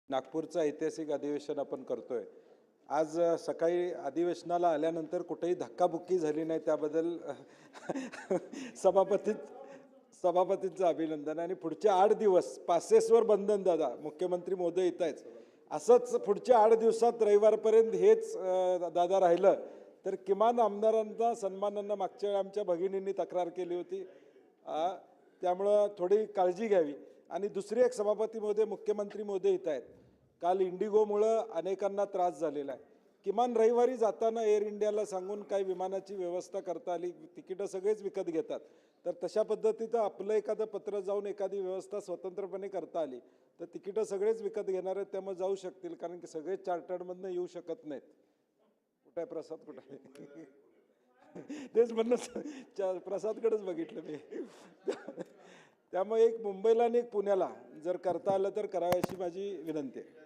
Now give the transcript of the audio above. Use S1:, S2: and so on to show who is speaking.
S1: नागपूरचं ऐतिहासिक अधिवेशन आपण करतोय. आज सकाळी अधिवेशनाला आल्यानंतर कुठेही धक्काबुक्की झाली नाही त्याबद्दल सभापती सभापतींचं अभिनंदन. आणि पुढचे 8 दिवस पासेसवर बंधन दादा, मुख्यमंत्री महोदय येत आहेत, असंच पुढच्या 8 दिवसात रविवारपर्यंत हेच दादा राहिलं तर किमान आमदारांचा सन्मानांना मागच्या वेळी आमच्या भगिनींनी तक्रार केली होती. त्यामुळं थोडी काळजी घ्यावी. आणि दुसरी एक सभापती महोदय, मुख्यमंत्री महोदय येत आहेत. काल इंडिगोमुळं अनेकांना त्रास झालेला आहे. किमान रविवारी जाताना एअर इंडियाला सांगून काही विमानाची व्यवस्था करता आली. तिकीटं सगळेच विकत घेतात, तर तशा पद्धतीचं आपलं एखादं पत्र जाऊन एखादी व्यवस्था स्वतंत्रपणे करता आली तर तिकीटं सगळेच विकत घेणार आहेत, त्यामुळे जाऊ शकतील. कारण की सगळेच चार्टर्डमधनं येऊ शकत नाहीत. कुठं आहे प्रसाद, कुठं आहे? तेच म्हणणं, प्रसादकडेच बघितलं मी. त्यामुळे एक मुंबईला आणि एक पुण्याला जर करता आलं तर करावं अशी माझी विनंती आहे.